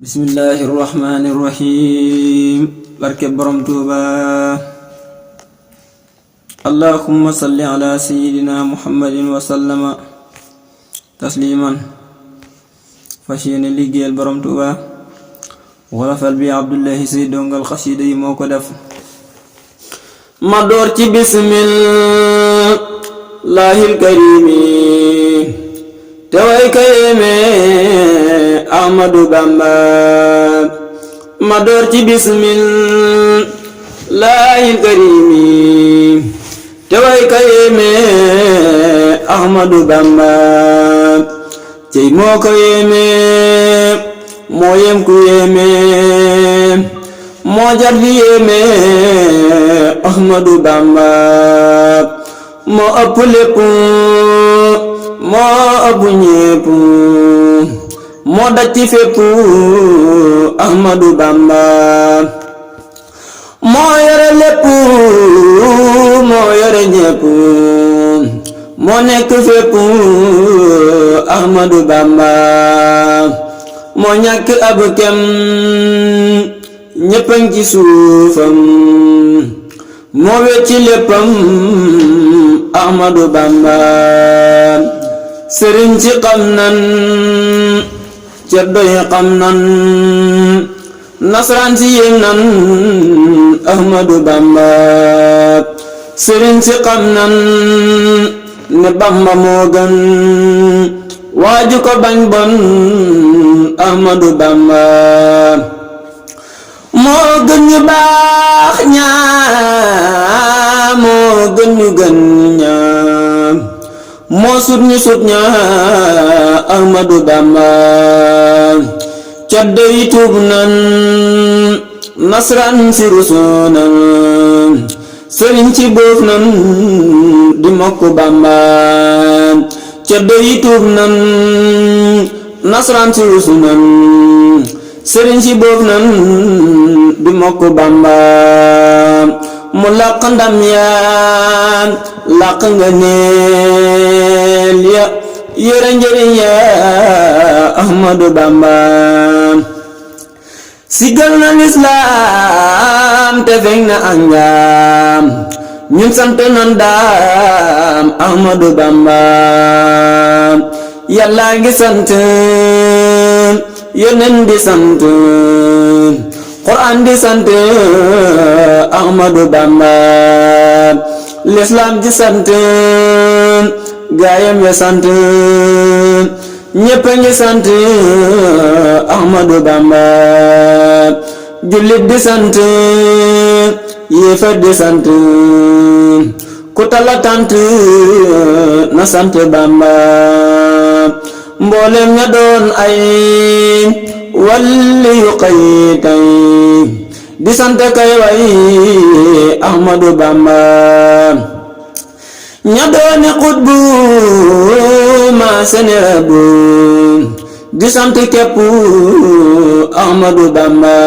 bismillahi rahmani rahim barke borom Tuuba allahumma salli ala sayyidina muhammadin wa sallama tasliman fas yéene liggéeyal borom Tuuba wolofal bi abdullahi say dongal xasida yi moo ko def ma door ci bismillahil karimi te way ka yéeme Ahmadu Bamba ma door ci bismillahil karimi te way ka yéeme Ahmadu Bamba cey moo ko yéeme moo yem ku yéeme moo jar di yéeme Ahmadu Bamba moo ëpp lépp moo ëpp ñépp moo daj ci fépp Ahmadu Bamba moo yore lépp moo yore ñépp moo nekk fépp Ahmadu Bamba moo ñàkk ab kem ñéppañ ci suufam moo wecci léppam Ahmadu Bamba sëriñ ci xam nan ceddo yi xam nan nasaraan si yéem nan Ahmadu Bamba sëriñ si xam nan ne Bamba moo gën waaju ko bañ bon Ahmadu Bamba moo gën ñu baax ñaa moo gën ñu gën ñaa moo sut ñu sut ñaa Ahmadu Bamba caddo yi tuub nan nasran si rusu nan sëriñ ci boof nan di mokk Bamba caddo yi tuub nan nasran si rusu nan sëriñ si boof nan di mokk Bamba mu làq ndam yaa làq nga neel ya yore njëriñ ya Ahmadu Bamba sigal na lislaam te fekk na angaam ñun sant nan daam Ahmadu Bamba yàlla ngi sant yónneen di sant Qur'an di sant Ahmadu Bamba l'islam di sant gaayam ya sant ñépp a ngi sant Ahmadu Bamba jullit di sant yéefar di sant ku tala tant na sant Bamba mboolem ña doon ay walli yu xëy tey di sant kay way Ahmadu Bamba ña dooni xutbu ma seni rabu di sant képp Ahmadu Bamba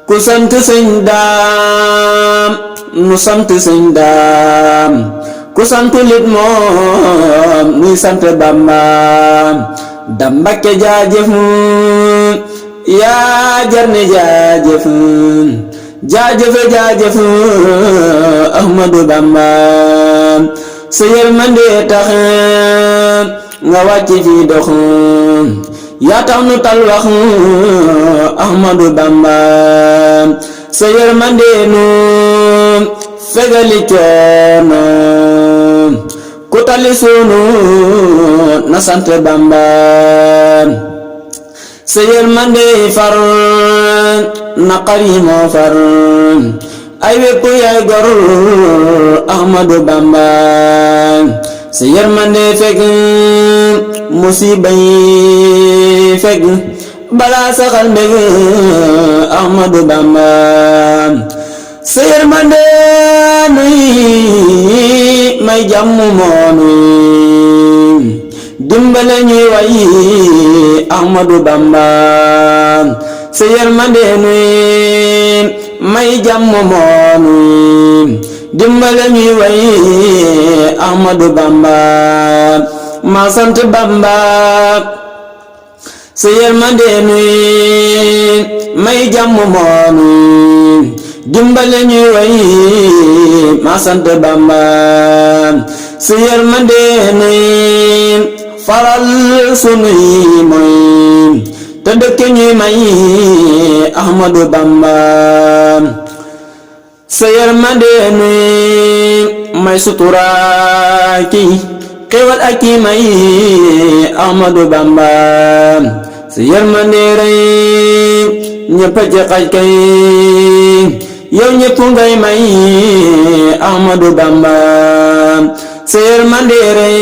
ku sant sëñ daam nu sant sëñ daam ku sant lit moom nuy sant Bamba dam Mbakke jaajëf yaa jar ne jaajëf jaajëfe jaajëf Ahmadu Bamba sa yërmande tax nga wàcc fi dox yaa tax nu tal wax Ahmadu Bamba sa yërmande nu fegali coono ku tali sunu na sant Bamba sa yërmande far naqar yi moo far ay wépp yaay gor Ahmadu Bamba sa yërmande fekk musiba yi fekk balaa saxal mbég Ahmadu Bamba sa yërmande nuy may jàmm moonuy dimbale ñuy way Ahmadu Bamba sa yërmande nuy may jàmm moonuy dimbale ñuy way Ahmadu Bamba ma sant Bamba sa yërmande nuy may jàmm moo nuy dimbale ñuy way ma sant Bamba sa yërmande nuy faral sunuy moy te dëkk ñuy may Ahmadu Bamba sa yërmande nuy may sutura ki xéwal ak ki may Ahmadu Bamba sa yërmande rey ñëpp ci xaj kay yow ñëpp ngay may Ahmadu Bamba sa yërmande rey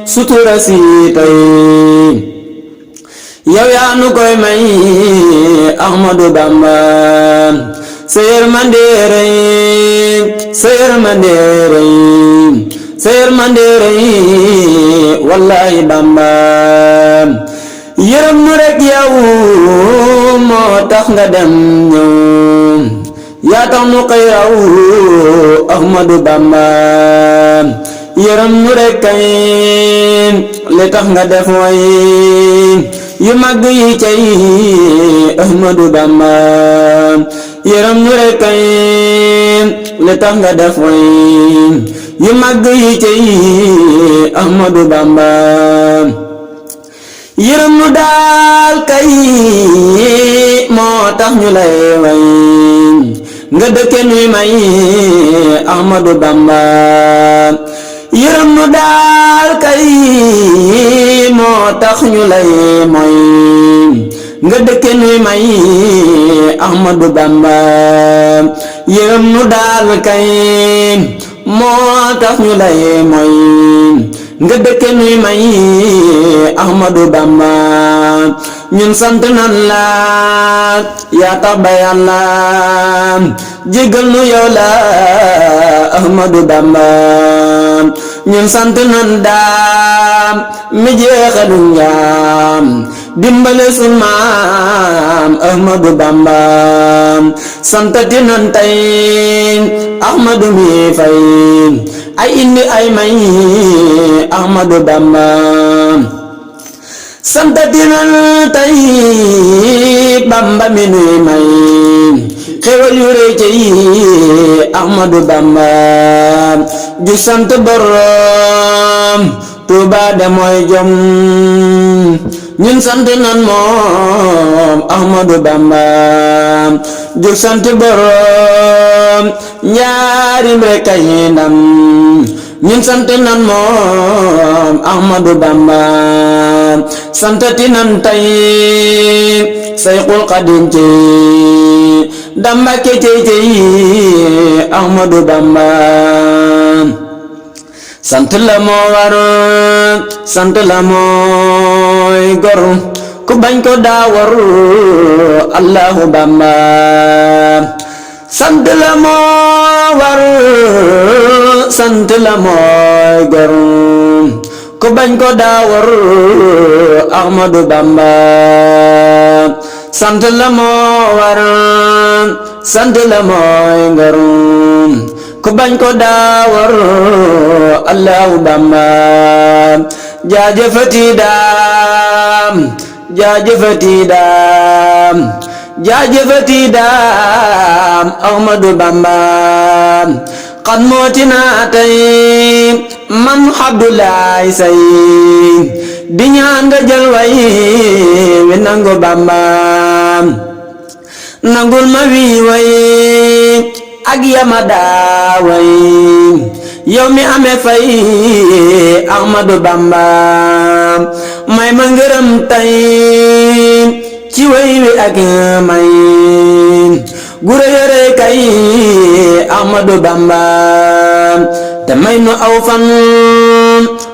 sutura si tey yow yaa nu koy may Ahmadu Bamba sa yërmande rey sa yërmande rey sa yërmande rey wallahi Bamba yërëm nu rek yow moo tax nga dem ñëw yaa tax nu koy raw Ahmadu Bamba yërëm nu rek kay li tax nga def way yu mag yi cay Ahmadu Bamba yërëm nu rek kay li tax nga def way yu mag yi cay Ahmadu Bamba yërëm nu daal kay moo tax ñu lay way nga dëkke nuy may Ahmadu Bamba yërëm nu daal kay moo tax ñu lay moy nga dëkke nuy may Ahmadu Bamba yërëm nu daal kay moo tax ñu lay moy nga dëkke nuy may Ahmadu Bamba ñun sant nan la yaa tax ba Yàlla jéggal nu yow la Ahmadu Bamba ñun sant nan daam mi jeexalu njaam dimbale sun maam Ahmadu Bamba santati nan tey Ahmadu mi fay ay indi ay may Ahmadu Bamba santati nan tey Bamba mi nuy may xéwal yu rëy ci Ahmadu Bamba ju sant borom Tuuba de mooy jom ñun sant nan moom Ahmadu Bamba ju sant borom njaarim rek ay ndam ñun sant nan moom Ahmadu Bamba santati nan tey Sayxul Xadim ci damba ke ci Ahmadu Bamba sant la moo war sant la mooy gor ku bañ ko daa war Allahu Bamba sant la moo war sant la mooy gor ku bañ ko daa war Ahmadu Bamba sant la moo war sant la mooy gor ku bañ ko daa war Allahu Bamba jaajëfati daam jaajëfati daam jaajëfati daam Ahmadu Bamba xan mooti naa tey man Abdoulaye Say di ñaan nga jël way wi nangu Bamba nangul ma wi way ak yamada way yow mi amee fay Ahmadu Bamba may ma ngërëm tey ci way wi ak may gure yore kay Ahmadu Bamba te may nu aw fan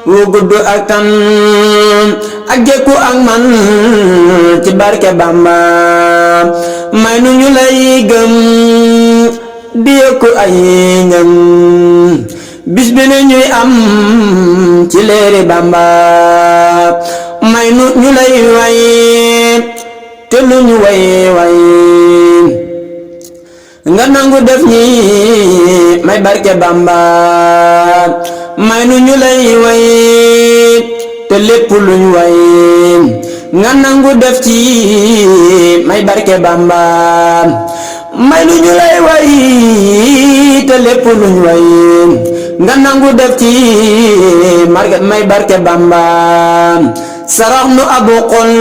wu gudd ak tan ak jekku ak man ci barke Bamba may nu ñu lay gëm di yokku ay ngëm bis bi ne ñuy am ci leeri Bamba may nu ñu lay way te lu ñu way way nga nangu def ñi may barke Bamba may nu ñu lay way te lépp luñ way nga nangu def ci may barke Bamba may lu ñu lay way te lépp lu ñu way nga nangu def ci may barke Bamba sarax nu abu xol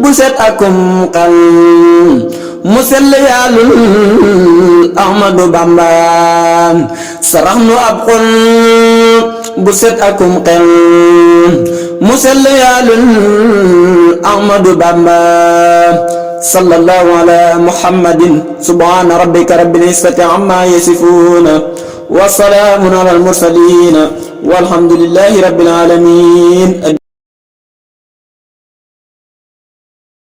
bu set akum xal mu sell yàllul Ahmadu Bamba sarax nu ab xol bu set akum xel mu sell yàllul Ahmadu Bamba sallallahu ala muhammadin subhana rabbika rabbil izzati amma yasifuna wa salaamun ala al mursalin walhamdulillahi rabbil alamin.